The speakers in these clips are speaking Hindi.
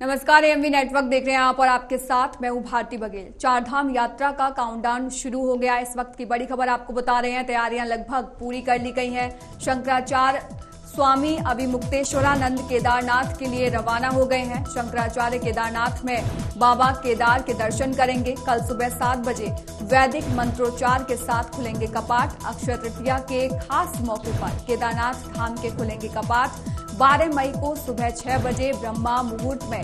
नमस्कार, एएमवी नेटवर्क देख रहे हैं आप और आपके साथ मैं हूं भारती बघेल। चारधाम यात्रा का काउंटडाउन शुरू हो गया। इस वक्त की बड़ी खबर आपको बता रहे हैं। तैयारियां लगभग पूरी कर ली गई हैं। शंकराचार्य स्वामी अभिमुक्तेश्वरानंद केदारनाथ के लिए रवाना हो गए हैं। शंकराचार्य केदारनाथ में बाबा केदार के दर्शन करेंगे। कल सुबह 7 बजे वैदिक मंत्रोच्चार के साथ खुलेंगे कपाट। अक्षय तृतीया के खास मौके पर केदारनाथ धाम के खुलेंगे कपाट। 12 मई को सुबह 6 बजे ब्रह्मा मुहूर्त में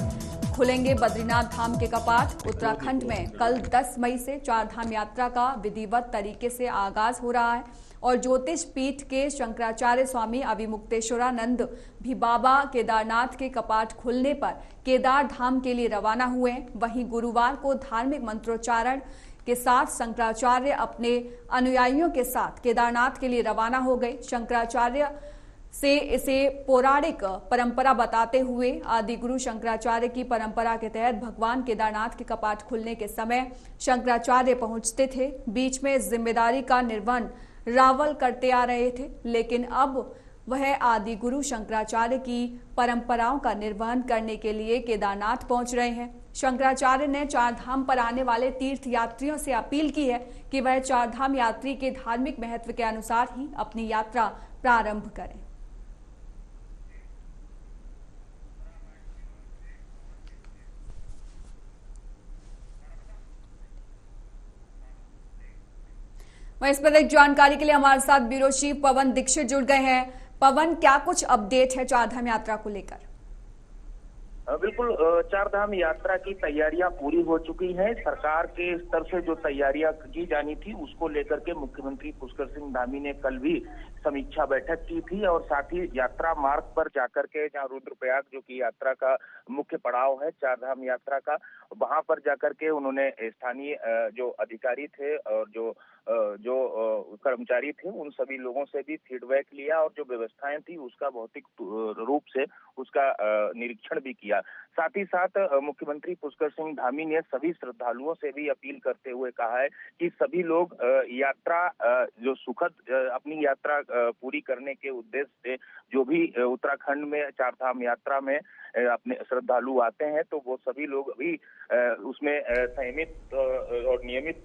खुलेंगे बद्रीनाथ धाम के कपाट। उत्तराखंड में कल 10 मई से चारधाम यात्रा का विधिवत तरीके से आगाज हो रहा है और ज्योतिष पीठ के शंकराचार्य स्वामी अभिमुक्तेश्वरानंद भी बाबा केदारनाथ के कपाट खुलने पर केदार धाम के लिए रवाना हुए हैं। वहीं गुरुवार को धार्मिक मंत्रोच्चारण के साथ शंकराचार्य अपने अनुयायियों के साथ केदारनाथ के लिए रवाना हो गए। शंकराचार्य से इसे पौराणिक परंपरा बताते हुए आदि गुरु शंकराचार्य की परंपरा के तहत भगवान केदारनाथ के कपाट खुलने के समय शंकराचार्य पहुंचते थे। बीच में इस जिम्मेदारी का निर्वहन रावल करते आ रहे थे, लेकिन अब वह आदि गुरु शंकराचार्य की परंपराओं का निर्वहन करने के लिए केदारनाथ पहुंच रहे हैं। शंकराचार्य ने चारधाम पर आने वाले तीर्थ यात्रियों से अपील की है कि वह चारधाम यात्री के धार्मिक महत्व के अनुसार ही अपनी यात्रा प्रारंभ करें। वहीं इस पर एक जानकारी के लिए हमारे साथ ब्यूरो चीफ पवन दीक्षित जुड़ गए हैं। पवन, क्या कुछ अपडेट है चारधाम यात्रा को लेकर? बिल्कुल, चारधाम यात्रा की तैयारियां पूरी हो चुकी हैं। सरकार के स्तर से जो तैयारियां की जानी थी उसको लेकर के मुख्यमंत्री पुष्कर सिंह धामी ने कल भी समीक्षा बैठक की थी और साथ ही यात्रा मार्ग पर जाकर के जहाँ रुद्रप्रयाग जो कि यात्रा का मुख्य पड़ाव है चारधाम यात्रा का, वहां पर जाकर के उन्होंने स्थानीय जो अधिकारी थे और जो कर्मचारी थे उन सभी लोगों से भी फीडबैक लिया और जो व्यवस्थाएं थी उसका भौतिक रूप से उसका निरीक्षण भी किया। साथ ही साथ मुख्यमंत्री पुष्कर सिंह धामी ने सभी श्रद्धालुओं से भी अपील करते हुए कहा है कि सभी लोग यात्रा जो सुखद अपनी यात्रा पूरी करने के उद्देश्य से जो भी उत्तराखंड में चारधाम यात्रा में अपने श्रद्धालु आते हैं तो वो सभी लोग भी उसमें संयमित और नियमित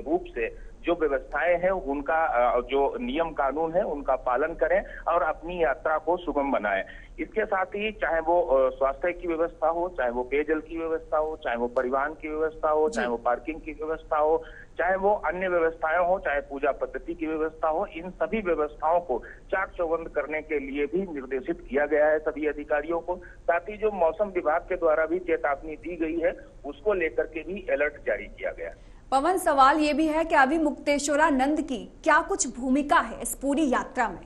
रूप से जो व्यवस्थाएं हैं उनका जो नियम कानून है उनका पालन करें और अपनी यात्रा को सुगम बनाएं। इसके साथ ही चाहे वो स्वास्थ्य की व्यवस्था हो, चाहे वो पेयजल की व्यवस्था हो, चाहे वो परिवहन की व्यवस्था हो, चाहे वो पार्किंग की व्यवस्था हो, चाहे वो अन्य व्यवस्थाएं हो, चाहे पूजा पद्धति की व्यवस्था हो, इन सभी व्यवस्थाओं को चाक चौबंद करने के लिए भी निर्देशित किया गया है सभी अधिकारियों को। साथ ही जो मौसम विभाग के द्वारा भी चेतावनी दी गई है उसको लेकर के भी अलर्ट जारी किया गया है। पवन, सवाल ये भी है कि अभिमुक्तेश्वरानंद की क्या कुछ भूमिका है इस पूरी यात्रा में?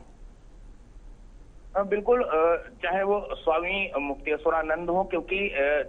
बिल्कुल, चाहे वो स्वामी मुक्तेश्वरानंद हो, क्योंकि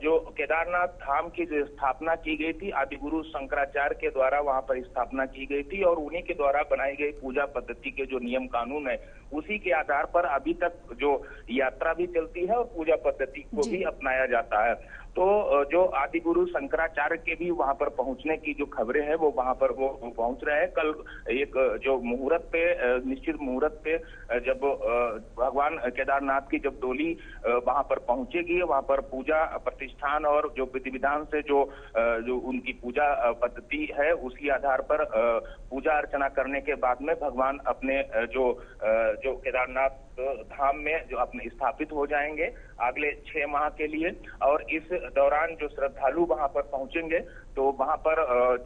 जो केदारनाथ धाम की जो स्थापना की गई थी आदि गुरु शंकराचार्य के द्वारा वहां पर स्थापना की गई थी और उन्हीं के द्वारा बनाई गई पूजा पद्धति के जो नियम कानून है उसी के आधार पर अभी तक जो यात्रा भी चलती है और पूजा पद्धति को भी अपनाया जाता है। तो जो आदि गुरु शंकराचार्य के भी वहां पर पहुंचने की जो खबरें हैं वो वहां पर वो पहुंच रहे हैं। कल एक जो मुहूर्त पे निश्चित मुहूर्त पे जब भगवान केदारनाथ की जब डोली वहां पर पहुंचेगी, वहां पर पूजा प्रतिष्ठान और जो विधि विधान से जो उनकी पूजा पद्धति है उसके आधार पर पूजा अर्चना करने के बाद में भगवान अपने जो केदारनाथ धाम में जो अपने स्थापित हो जाएंगे अगले 6 माह के लिए। और इस दौरान जो श्रद्धालु वहां पर पहुंचेंगे तो वहां पर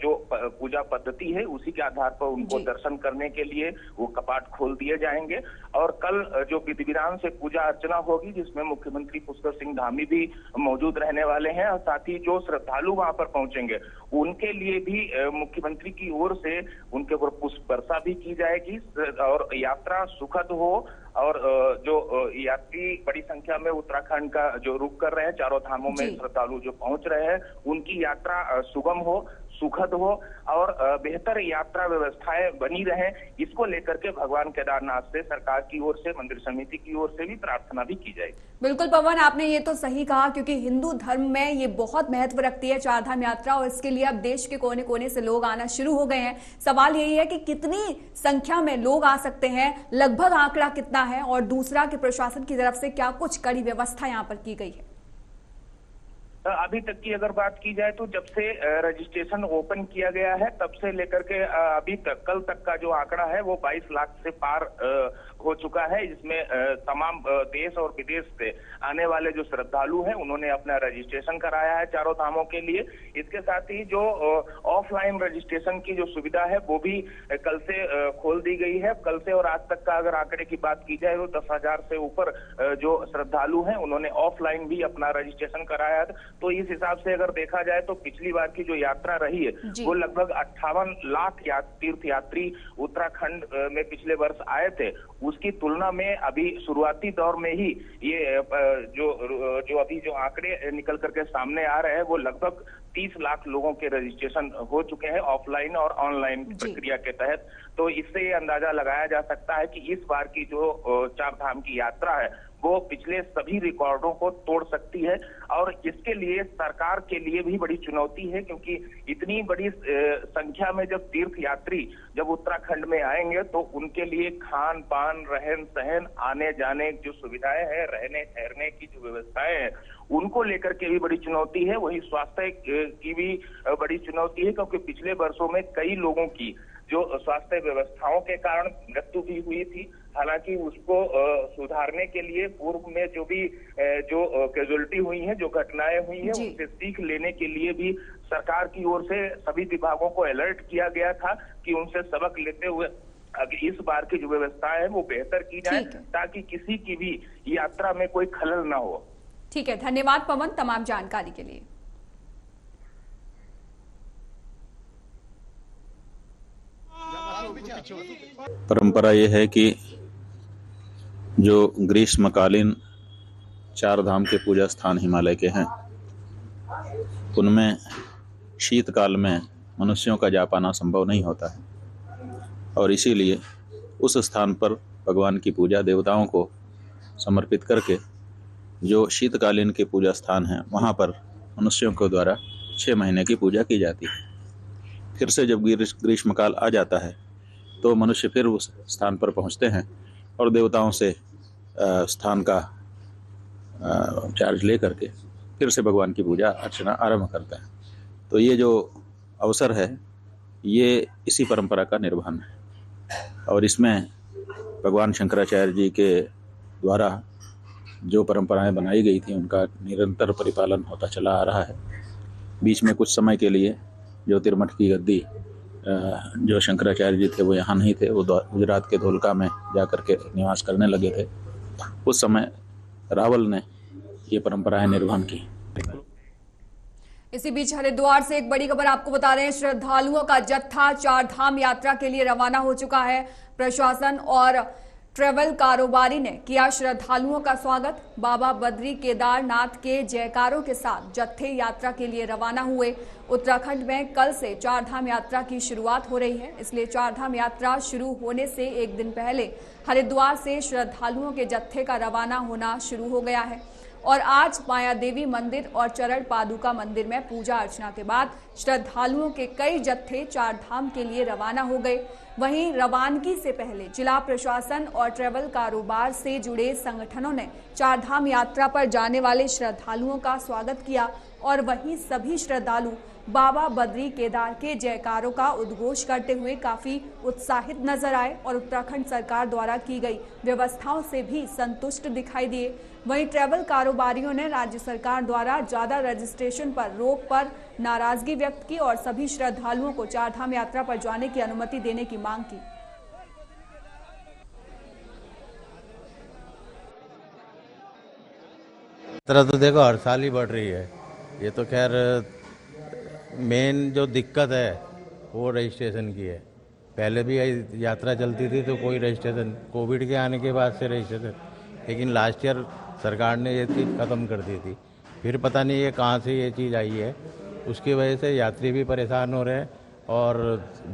जो पूजा पद्धति है उसी के आधार पर उनको दर्शन करने के लिए वो कपाट खोल दिए जाएंगे। और कल जो विधि विधान से पूजा अर्चना होगी जिसमें मुख्यमंत्री पुष्कर सिंह धामी भी मौजूद रहने वाले हैं और साथ ही जो श्रद्धालु वहां पर पहुंचेंगे उनके लिए भी मुख्यमंत्री की ओर से उनके ऊपर पुष्प वर्षा भी की जाएगी और यात्रा सुखद हो और जो यात्री बड़ी संख्या में उत्तराखंड का जो रुख कर रहे हैं, चारों धामों में श्रद्धालु जो पहुंच रहे हैं उनकी यात्रा सुगम हो, सुखद हो और बेहतर यात्रा व्यवस्थाएं बनी रहें, इसको लेकर के भगवान केदारनाथ से सरकार की ओर से, मंदिर समिति की ओर से भी प्रार्थना भी की जाएगी। बिल्कुल पवन, आपने ये तो सही कहा क्योंकि हिंदू धर्म में ये बहुत महत्व रखती है चारधाम यात्रा और इसके लिए अब देश के कोने कोने से लोग आना शुरू हो गए हैं। सवाल यही है कि कितनी संख्या में लोग आ सकते हैं, लगभग आंकड़ा कितना है और दूसरा कि प्रशासन की तरफ से क्या कुछ कड़ी व्यवस्था यहाँ पर की गई है? अभी तक की अगर बात की जाए तो जब से रजिस्ट्रेशन ओपन किया गया है तब से लेकर के अभी तक कल तक का जो आंकड़ा है वो 22 लाख से पार हो चुका है, जिसमें तमाम देश और विदेश से आने वाले जो श्रद्धालु हैं उन्होंने अपना रजिस्ट्रेशन कराया है चारों धामों के लिए। इसके साथ ही जो ऑफलाइन रजिस्ट्रेशन की जो सुविधा है वो भी कल से खोल दी गई है। कल से और आज तक का अगर आंकड़े की बात की जाए तो 10,000 से ऊपर जो श्रद्धालु हैं उन्होंने ऑफलाइन भी अपना रजिस्ट्रेशन कराया था। तो इस हिसाब से अगर देखा जाए तो पिछली बार की जो यात्रा रही है वो लगभग 58 लाख तीर्थ यात्री उत्तराखंड में पिछले वर्ष आए थे। उसकी तुलना में अभी शुरुआती दौर में ही ये जो अभी जो आंकड़े निकल करके सामने आ रहे हैं वो लगभग 30 लाख लोगों के रजिस्ट्रेशन हो चुके हैं ऑफलाइन और ऑनलाइन प्रक्रिया के तहत। तो इससे ये अंदाजा लगाया जा सकता है कि इस बार की जो चार धाम की यात्रा है वो पिछले सभी रिकॉर्डों को तोड़ सकती है। और इसके लिए सरकार के लिए भी बड़ी चुनौती है, क्योंकि इतनी बड़ी संख्या में जब तीर्थ यात्री जब उत्तराखंड में आएंगे तो उनके लिए खान पान, रहन सहन, आने जाने जो सुविधाएं हैं, रहने ठहरने की जो व्यवस्थाएं हैं, उनको लेकर के भी बड़ी चुनौती है। वही स्वास्थ्य की भी बड़ी चुनौती है, क्योंकि पिछले वर्षों में कई लोगों की जो स्वास्थ्य व्यवस्थाओं के कारण मृत्यु भी हुई थी। हालांकि उसको सुधारने के लिए पूर्व में जो भी जो कैजुअलिटी हुई है, जो घटनाएं हुई है, उनसे सीख लेने के लिए भी सरकार की ओर से सभी विभागों को अलर्ट किया गया था कि उनसे सबक लेते हुए अगर इस बार की जो व्यवस्था है वो बेहतर की जाए ताकि किसी की भी यात्रा में कोई खलल ना हो। ठीक है, धन्यवाद पवन तमाम जानकारी के लिए। परंपरा ये है कि जो ग्रीष्मकालीन चार धाम के पूजा स्थान हिमालय के हैं उनमें शीतकाल में मनुष्यों का जा पाना संभव नहीं होता है, और इसीलिए उस स्थान पर भगवान की पूजा देवताओं को समर्पित करके जो शीतकालीन के पूजा स्थान हैं वहाँ पर मनुष्यों के द्वारा 6 महीने की पूजा की जाती है। फिर से जब ग्रीष्मकाल आ जाता है तो मनुष्य फिर उस स्थान पर पहुँचते हैं और देवताओं से स्थान का चार्ज ले करके फिर से भगवान की पूजा अर्चना आरंभ करते हैं। तो ये जो अवसर है ये इसी परंपरा का निर्वहन है, और इसमें भगवान शंकराचार्य जी के द्वारा जो परंपराएं बनाई गई थी उनका निरंतर परिपालन होता चला आ रहा है। बीच में कुछ समय के लिए ज्योतिर्मठ की गद्दी जो शंकराचार्य जी थे वो यहाँ नहीं थे, वो गुजरात के धोलका में जा कर के निवास करने लगे थे। उस समय रावल ने ये परंपराएं निर्वहन की। इसी बीच हरिद्वार से एक बड़ी खबर आपको बता रहे हैं। श्रद्धालुओं का जत्था चार धाम यात्रा के लिए रवाना हो चुका है। प्रशासन और ट्रेवल कारोबारी ने किया श्रद्धालुओं का स्वागत। बाबा बद्री केदारनाथ के जयकारों के साथ जत्थे यात्रा के लिए रवाना हुए। उत्तराखंड में कल से चार धाम यात्रा की शुरुआत हो रही है, इसलिए चार धाम यात्रा शुरू होने से एक दिन पहले हरिद्वार से श्रद्धालुओं के जत्थे का रवाना होना शुरू हो गया है। और आज माया देवी मंदिर और चरण पादुका मंदिर में पूजा अर्चना के बाद श्रद्धालुओं के कई जत्थे चार धाम के लिए रवाना हो गए। वहीं रवानगी से पहले जिला प्रशासन और ट्रेवल कारोबार से जुड़े संगठनों ने चार धाम यात्रा पर जाने वाले श्रद्धालुओं का स्वागत किया, और वहीं सभी श्रद्धालु बाबा बद्री केदार के जयकारों का उद्घोष करते हुए काफी उत्साहित नजर आए और उत्तराखंड सरकार द्वारा की गई व्यवस्थाओं से भी संतुष्ट दिखाई दिए। वहीं ट्रैवल कारोबारियों ने राज्य सरकार द्वारा ज्यादा रजिस्ट्रेशन पर रोक पर नाराजगी व्यक्त की और सभी श्रद्धालुओं को चार धाम यात्रा पर जाने की अनुमति देने की मांग की। तरह तो देखो हर साल ही बढ़ रही है। ये तो खैर मेन जो दिक्कत है वो रजिस्ट्रेशन की है। पहले भी यात्रा चलती थी तो कोई रजिस्ट्रेशन, कोविड के आने के बाद से रजिस्ट्रेशन, लेकिन लास्ट ईयर सरकार ने ये चीज़ ख़त्म कर दी थी। फिर पता नहीं ये कहाँ से ये चीज़ आई है, उसकी वजह से यात्री भी परेशान हो रहे हैं और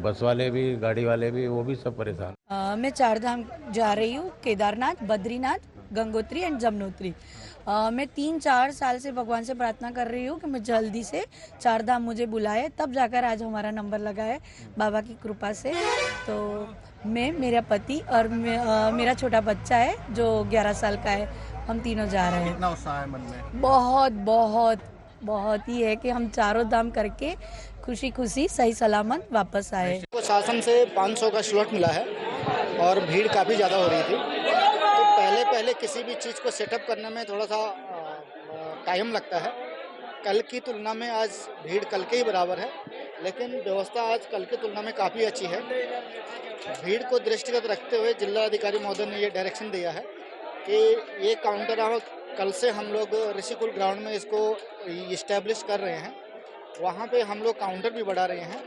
बस वाले भी, गाड़ी वाले भी, वो भी सब परेशान। मैं चार धाम जा रही हूँ, केदारनाथ, बद्रीनाथ, गंगोत्री एंड जमुनोत्री। मैं 3-4 साल से भगवान से प्रार्थना कर रही हूँ कि मैं जल्दी से चार धाम मुझे बुलाए, तब जाकर आज हमारा नंबर लगा है बाबा की कृपा से। तो मैं, मेरा पति और मेरा छोटा बच्चा है जो 11 साल का है, हम तीनों जा रहे हैं। कितना उत्साह है मन में? बहुत बहुत बहुत ही है कि हम चारों धाम करके खुशी खुशी सही सलामत वापस आए। को शासन से 500 का स्लॉट मिला है और भीड़ काफ़ी ज़्यादा हो रही थी, तो पहले किसी भी चीज़ को सेटअप करने में थोड़ा सा टाइम लगता है। कल की तुलना में आज भीड़ कल के ही बराबर है, लेकिन व्यवस्था आज कल की तुलना में काफ़ी अच्छी है। भीड़ को दृष्टिगत रखते हुए जिला अधिकारी महोदय ने ये डायरेक्शन दिया है कि ये काउंटर कल से हम लोग ऋषिकुल ग्राउंड में इसको इस्टेब्लिश कर रहे हैं। वहाँ पे हम लोग काउंटर भी बढ़ा रहे हैं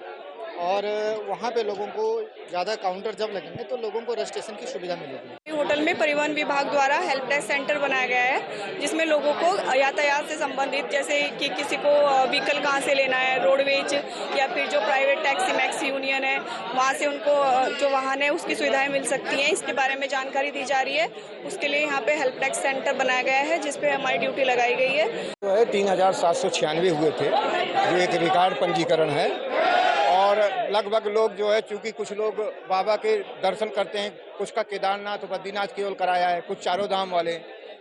और वहाँ पे लोगों को ज़्यादा काउंटर जब लगेंगे तो लोगों को रजिस्ट्रेशन की सुविधा मिलेगी। होटल में परिवहन विभाग द्वारा हेल्प डेस्क सेंटर बनाया गया है, जिसमें लोगों को यातायात से संबंधित, जैसे कि किसी को व्हीकल कहाँ से लेना है, रोडवेज या फिर जो प्राइवेट टैक्सी मैक्स यूनियन है वहाँ से उनको जो वाहन है उसकी सुविधाएं मिल सकती हैं। इसके बारे में जानकारी दी जा रही है। उसके लिए यहाँ पे हेल्प डेस्क सेंटर बनाया गया है, जिसपे हमारी ड्यूटी लगाई गई है। 3796 हुए थे, जो एक रिकॉर्ड पंजीकरण है। और लगभग लोग जो है, चूंकि कुछ लोग बाबा के दर्शन करते हैं, कुछ का केदारनाथ बद्रीनाथ केवल कराया है, कुछ चारों धाम वाले।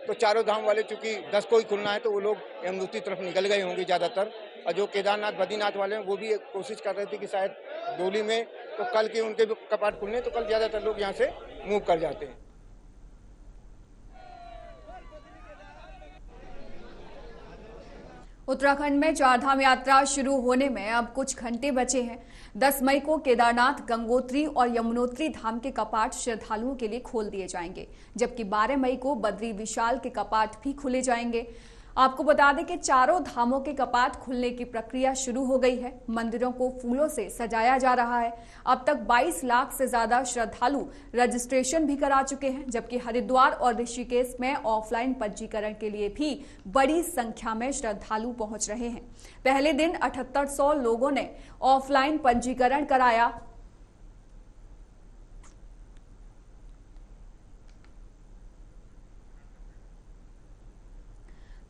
तो चारों धाम वाले चूंकि 10 को ही खुलना है तो वो लोग यमुनोत्री तरफ निकल गए होंगे ज़्यादातर, और जो केदारनाथ बद्रीनाथ वाले हैं वो भी कोशिश कर रहे थे कि शायद डोली में तो कल के उनके भी कपाट खुलने, तो कल ज़्यादातर लोग यहाँ से मूव कर जाते हैं। उत्तराखंड में चारधाम यात्रा शुरू होने में अब कुछ घंटे बचे हैं। 10 मई को केदारनाथ, गंगोत्री और यमुनोत्री धाम के कपाट श्रद्धालुओं के लिए खोल दिए जाएंगे, जबकि 12 मई को बद्री विशाल के कपाट भी खुले जाएंगे। आपको बता दें कि चारों धामों के कपाट खुलने की प्रक्रिया शुरू हो गई है। मंदिरों को फूलों से सजाया जा रहा है। अब तक 22 लाख से ज्यादा श्रद्धालु रजिस्ट्रेशन भी करा चुके हैं, जबकि हरिद्वार और ऋषिकेश में ऑफलाइन पंजीकरण के लिए भी बड़ी संख्या में श्रद्धालु पहुंच रहे हैं। पहले दिन 7800 लोगों ने ऑफलाइन पंजीकरण कराया।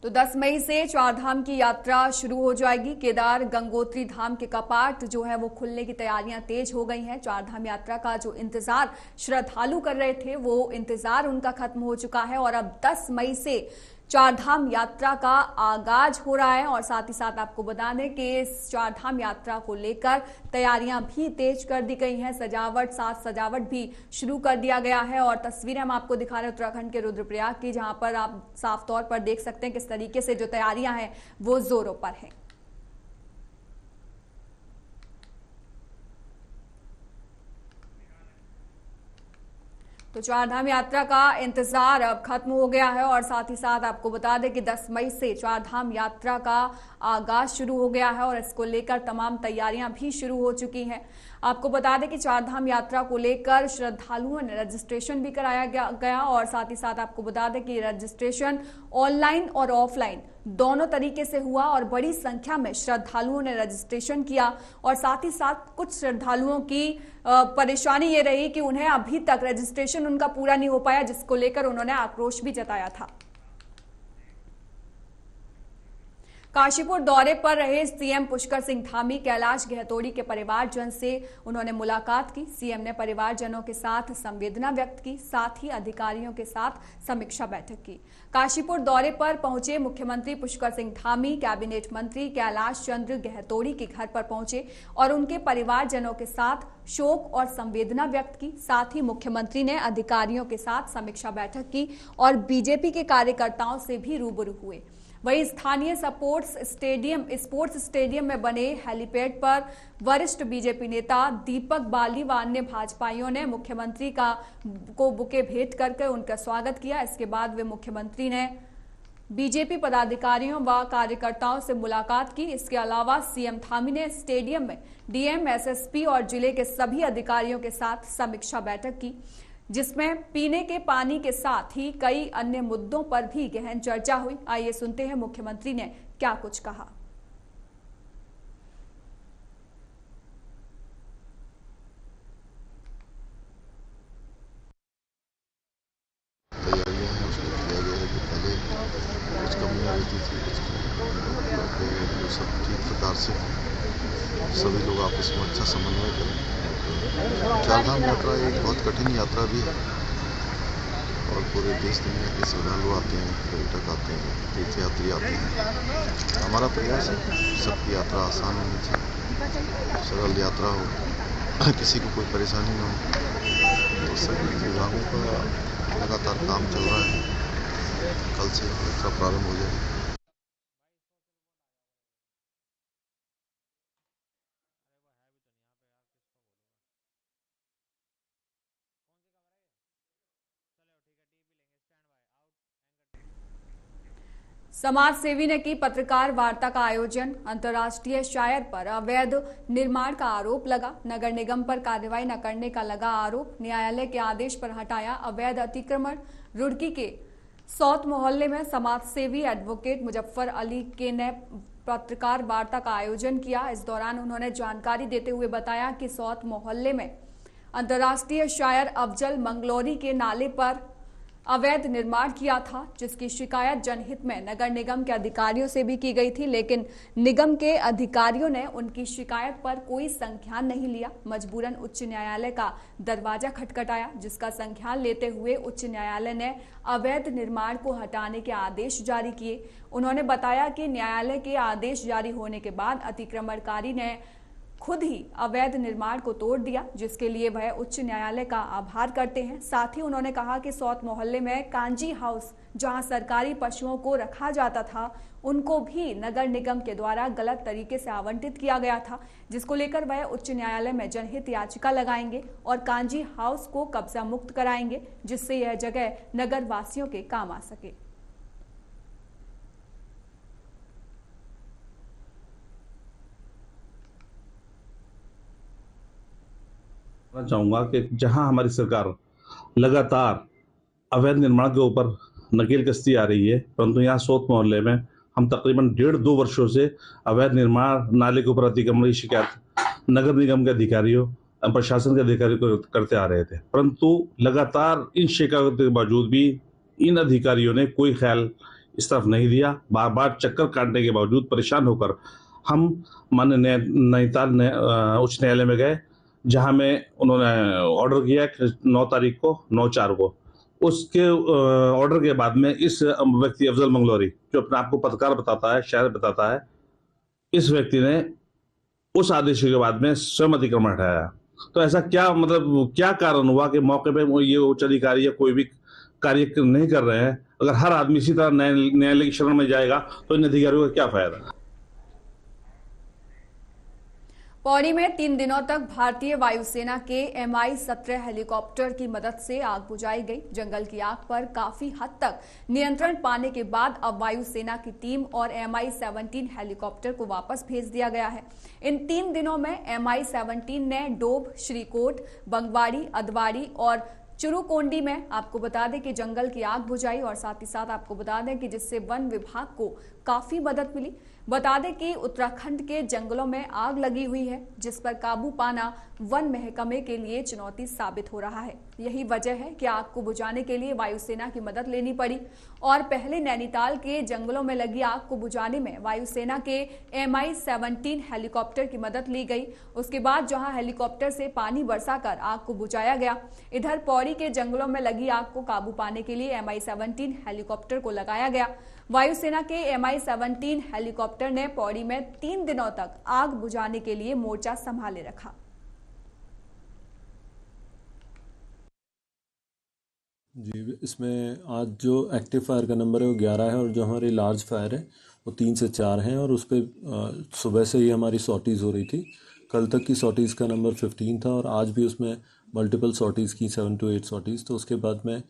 तो 10 मई से चारधाम की यात्रा शुरू हो जाएगी। केदार गंगोत्री धाम के कपाट जो है वो खुलने की तैयारियां तेज हो गई हैं। चारधाम यात्रा का जो इंतजार श्रद्धालु कर रहे थे वो इंतजार उनका खत्म हो चुका है और अब 10 मई से चारधाम यात्रा का आगाज हो रहा है। और साथ ही साथ आपको बता दें कि इस चारधाम यात्रा को लेकर तैयारियां भी तेज कर दी गई हैं। साज सजावट भी शुरू कर दिया गया है और तस्वीरें हम आपको दिखा रहे हैं उत्तराखंड के रुद्रप्रयाग की, जहां पर आप साफ तौर पर देख सकते हैं किस तरीके से जो तैयारियां हैं वो जोरों पर है। तो चारधाम यात्रा का इंतजार अब खत्म हो गया है और साथ ही साथ आपको बता दें कि 10 मई से चारधाम यात्रा का आगाज शुरू हो गया है और इसको लेकर तमाम तैयारियां भी शुरू हो चुकी हैं। आपको बता दें कि चारधाम यात्रा को लेकर श्रद्धालुओं ने रजिस्ट्रेशन भी कराया गया और साथ ही साथ आपको बता दें कि रजिस्ट्रेशन ऑनलाइन और ऑफलाइन दोनों तरीके से हुआ और बड़ी संख्या में श्रद्धालुओं ने रजिस्ट्रेशन किया। और साथ ही साथ कुछ श्रद्धालुओं की परेशानी ये रही कि उन्हें अभी तक रजिस्ट्रेशन उनका पूरा नहीं हो पाया, जिसको लेकर उन्होंने आक्रोश भी जताया था। काशीपुर दौरे पर रहे सीएम पुष्कर सिंह धामी कैलाश गहतोड़ी के परिवारजन से उन्होंने मुलाकात की। सीएम ने परिवारजनों के साथ संवेदना व्यक्त की, साथ ही अधिकारियों के साथ समीक्षा बैठक की। काशीपुर दौरे पर पहुंचे मुख्यमंत्री पुष्कर सिंह धामी कैबिनेट मंत्री कैलाश चंद्र गहतोड़ी के घर पर पहुंचे और उनके परिवारजनों के साथ शोक और संवेदना व्यक्त की। साथ ही मुख्यमंत्री ने अधिकारियों के साथ समीक्षा बैठक की और बीजेपी के कार्यकर्ताओं से भी रूबरू हुए। वहीं स्थानीय स्पोर्ट्स स्टेडियम में बने हेलीपैड पर वरिष्ठ बीजेपी नेता दीपक बाली व अन्य भाजपाइयों ने मुख्यमंत्री को बुके भेंट करके उनका स्वागत किया। इसके बाद वे मुख्यमंत्री ने बीजेपी पदाधिकारियों व कार्यकर्ताओं से मुलाकात की। इसके अलावा सीएम धामी ने स्टेडियम में डीएम, एसएसपी और जिले के सभी अधिकारियों के साथ समीक्षा बैठक की, जिसमें पीने के पानी के साथ ही कई अन्य मुद्दों पर भी गहन चर्चा हुई। आइए सुनते हैं मुख्यमंत्री ने क्या कुछ कहा। तैयारियां हैं उसमें किया गया है कि पहले कुछ कमियां रहती थी, कुछ सब ठीक प्रकार से सभी लोग आपस में अच्छा समन्वय करें। चारधाम यात्रा एक बहुत कठिन यात्रा भी है और पूरे देश दुनिया के श्रद्धालु आते हैं, पर्यटक आते हैं, तीर्थयात्री आते हैं। हमारा प्रयास है सबकी यात्रा आसान होनी चाहिए, सरल यात्रा हो, किसी को कोई परेशानी ना हो। तो सभी विभागों का लगातार काम चल रहा है, कल से यात्रा प्रारंभ हो जाएगी। समाज सेवी ने की पत्रकार वार्ता का आयोजन। अंतर्राष्ट्रीय शायर पर अवैध निर्माण का आरोप लगा। नगर निगम पर कार्रवाई न करने का लगा आरोप। न्यायालय के आदेश पर हटाया अवैध अतिक्रमण। रुड़की के सौत मोहल्ले में समाज सेवी एडवोकेट मुजफ्फर अली के ने पत्रकार वार्ता का आयोजन किया। इस दौरान उन्होंने जानकारी देते हुए बताया कि सौत मोहल्ले में अंतर्राष्ट्रीय शायर अफजल मंगलौरी के नाले पर अवैध निर्माण किया था, जिसकी शिकायत जनहित में नगर निगम के अधिकारियों से भी की गई थी, लेकिन निगम के अधिकारियों ने उनकी शिकायत पर कोई संज्ञान नहीं लिया। मजबूरन उच्च न्यायालय का दरवाजा खटखटाया, जिसका संज्ञान लेते हुए उच्च न्यायालय ने अवैध निर्माण को हटाने के आदेश जारी किए। उन्होंने बताया कि न्यायालय के आदेश जारी होने के बाद अतिक्रमणकारी ने खुद ही अवैध निर्माण को तोड़ दिया, जिसके लिए वह उच्च न्यायालय का आभार करते हैं। साथ ही उन्होंने कहा कि सौत मोहल्ले में कांजी हाउस, जहां सरकारी पशुओं को रखा जाता था, उनको भी नगर निगम के द्वारा गलत तरीके से आवंटित किया गया था, जिसको लेकर वह उच्च न्यायालय में जनहित याचिका लगाएंगे और कांजी हाउस को कब्जा मुक्त कराएंगे, जिससे यह जगह नगर वासियों के काम आ सके। चाहूंगा कि जहां हमारी सरकार लगातार अवैध निर्माण के ऊपर नकेल कसती आ रही है, परंतु यहाँ सौत मोहल्ले में हम तकरीबन 1.5-2 वर्षों से अवैध निर्माण, नाले के ऊपर अतिक्रमण की शिकायत नगर निगम के अधिकारियों, प्रशासन के अधिकारियों को करते आ रहे थे, परंतु लगातार इन शिकायतों के बावजूद भी इन अधिकारियों ने कोई ख्याल इस तरफ नहीं दिया। बार बार चक्कर काटने के बावजूद परेशान होकर हम माननीय नैनीताल उच्च न्यायालय में गए, जहां में उन्होंने ऑर्डर किया 9 तारीख को 9/4 को। उसके ऑर्डर के बाद में इस व्यक्ति अफजल मंगलौरी, जो अपने आप को पत्रकार बताता है, शायर बताता है, इस व्यक्ति ने उस आदेश के बाद में स्वयं अतिक्रमण हटाया। तो ऐसा क्या मतलब क्या कारण हुआ कि मौके पे ये उच्च अधिकारी या कोई भी कार्य नहीं कर रहे हैं? अगर हर आदमी इसी तरह न्यायालय की शरण में जाएगा तो इन अधिकारियों का क्या फायदा? पौड़ी में 3 दिनों तक भारतीय वायुसेना के Mi-17 हेलीकॉप्टर की मदद से आग बुझाई गई। जंगल की आग पर काफी हद तक नियंत्रण पाने के बाद अब वायुसेना की टीम और Mi-17 हेलीकॉप्टर को वापस भेज दिया गया है। इन 3 दिनों में Mi-17 ने डोब, श्रीकोट, बंगवाड़ी, अदवाड़ी और चुरुकोंडी में आपको बता दें कि जंगल की आग बुझाई, और साथ ही साथ आपको बता दें कि जिससे वन विभाग को काफी मदद मिली। बता दें कि उत्तराखंड के जंगलों में आग लगी हुई है, जिस पर काबू पाना वन महकमे के लिए चुनौती साबित हो रहा है। यही वजह है कि आग को बुझाने के लिए वायुसेना की मदद लेनी पड़ी, और पहले नैनीताल के जंगलों में लगी आग को बुझाने में वायुसेना के Mi-17 हेलीकॉप्टर की मदद ली गई। उसके बाद जहां हेलीकॉप्टर से पानी बरसाकर आग को बुझाया गया, इधर पौड़ी के जंगलों में लगी आग को काबू पाने के लिए Mi-17 हेलीकॉप्टर को लगाया गया। वायुसेना के Mi-17 हेलीकॉप्टर ने पौड़ी में 3 दिनों तक आग बुझाने के लिए मोर्चा संभाले रखा। जी, इसमें आज जो एक्टिव फायर का नंबर है वो 11 है, और जो हमारी लार्ज फायर है वो 3 से 4 हैं, और उस पर सुबह से ही हमारी सॉर्टीज़ हो रही थी। कल तक की सॉर्टीज़ का नंबर 15 था, और आज भी उसमें मल्टीपल सॉर्टीज़ की 7 to 8 सॉर्टीज़। तो उसके बाद में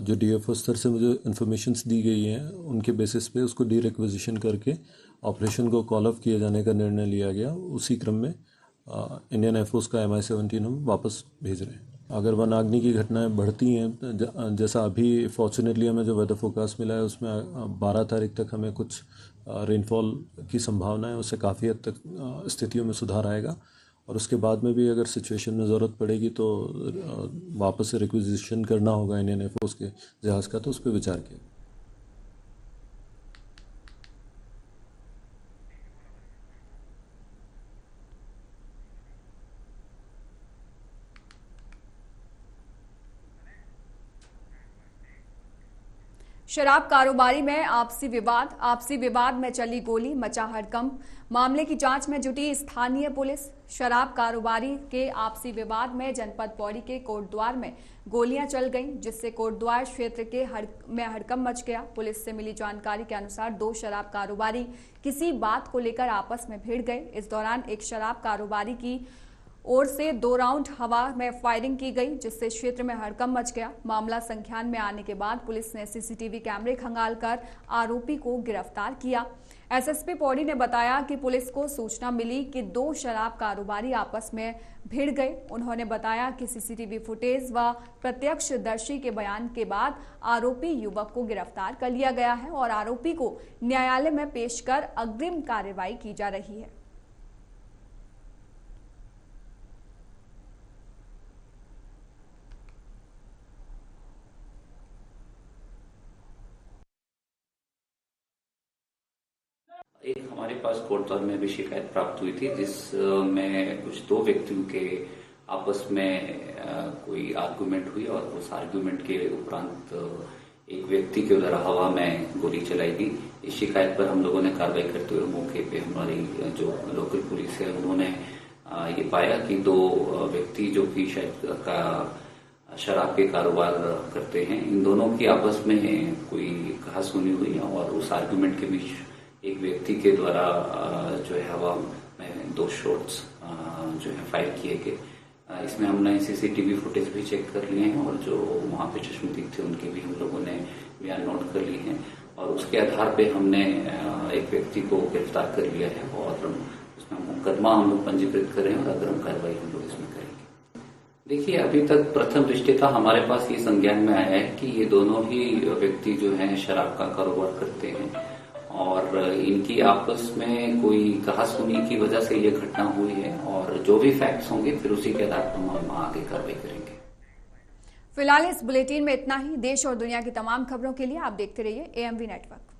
जो DFO स्तर से मुझे इन्फॉर्मेशंस दी गई हैं, उनके बेसिस पे उसको डी-रिक्विजिशन करके ऑपरेशन को कॉल ऑफ किए जाने का निर्णय लिया गया। उसी क्रम में इंडियन एयरफोर्स का Mi-17 हम वापस भेज रहे हैं। अगर वनाग्नि की घटनाएं बढ़ती हैं, जैसा अभी फॉर्चुनेटली हमें जो वेदर फोरकास्ट मिला है उसमें 12 तारीख तक हमें कुछ रेनफॉल की संभावना है, उससे काफ़ी हद तक स्थितियों में सुधार आएगा। और उसके बाद में भी अगर सिचुएशन में ज़रूरत पड़ेगी तो वापस से रिक्विजिशन करना होगा इंडियन एयरफोर्स के जहाज़ का, तो उस पर विचार किया। शराब कारोबारी में आपसी विवाद में चली गोली, मचा हड़कंप। मामले की जांच में जुटी स्थानीय पुलिस। शराब कारोबारी के आपसी विवाद में जनपद पौड़ी के कोटद्वार में गोलियां चल गईं, जिससे कोटद्वार क्षेत्र में हड़कंप मच गया। पुलिस से मिली जानकारी के अनुसार 2 शराब कारोबारी किसी बात को लेकर आपस में भिड़ गए। इस दौरान एक शराब कारोबारी की ओर से 2 राउंड हवा में फायरिंग की गई, जिससे क्षेत्र में हड़कंप मच गया। मामला संज्ञान में आने के बाद पुलिस ने सीसीटीवी कैमरे खंगालकर आरोपी को गिरफ्तार किया। एसएसपी पौड़ी ने बताया कि पुलिस को सूचना मिली कि 2 शराब कारोबारी आपस में भिड़ गए। उन्होंने बताया कि सीसीटीवी फुटेज व प्रत्यक्षदर्शी के बयान के बाद आरोपी युवक को गिरफ्तार कर लिया गया है और आरोपी को न्यायालय में पेश कर अग्रिम कार्रवाई की जा रही है। एक हमारे पास कोटद्वार में भी शिकायत प्राप्त हुई थी, जिसमें कुछ 2 व्यक्तियों के आपस में कोई आर्गुमेंट हुई और उस आर्गुमेंट के उपरांत एक व्यक्ति के द्वारा हवा में गोली चलाई गई। इस शिकायत पर हम लोगों ने कार्रवाई करते हुए मौके पे हमारी जो लोकल पुलिस है उन्होंने ये पाया कि 2 व्यक्ति जो कि शायद शराब के कारोबार करते हैं, इन दोनों की आपस में कोई कहासुनी हुई और उस आर्गुमेंट के बीच एक व्यक्ति के द्वारा जो है हवा में 2 शॉट्स जो है फायर किए गए। इसमें हमने सीसीटीवी फुटेज भी चेक कर लिए हैं और जो वहाँ पे चश्मदीद थे उनके भी हम लोगों ने बयान नोट कर लिए हैं और उसके आधार पे हमने एक व्यक्ति को गिरफ्तार कर लिया है और उसमें मुकदमा हम लोग पंजीकृत कर रहे हैं और अग्रिम कार्रवाई हम लोग इसमें करेंगे। देखिए, अभी तक प्रथम दृष्टया हमारे पास ये संज्ञान में आया है कि ये दोनों ही व्यक्ति जो है शराब का कारोबार करते हैं और इनकी आपस में कोई कहासुनी की वजह से ये घटना हुई है और जो भी फैक्ट्स होंगे फिर उसी के आधार पर हम आगे कार्रवाई करेंगे। फिलहाल इस बुलेटिन में इतना ही। देश और दुनिया की तमाम खबरों के लिए आप देखते रहिए AMV नेटवर्क।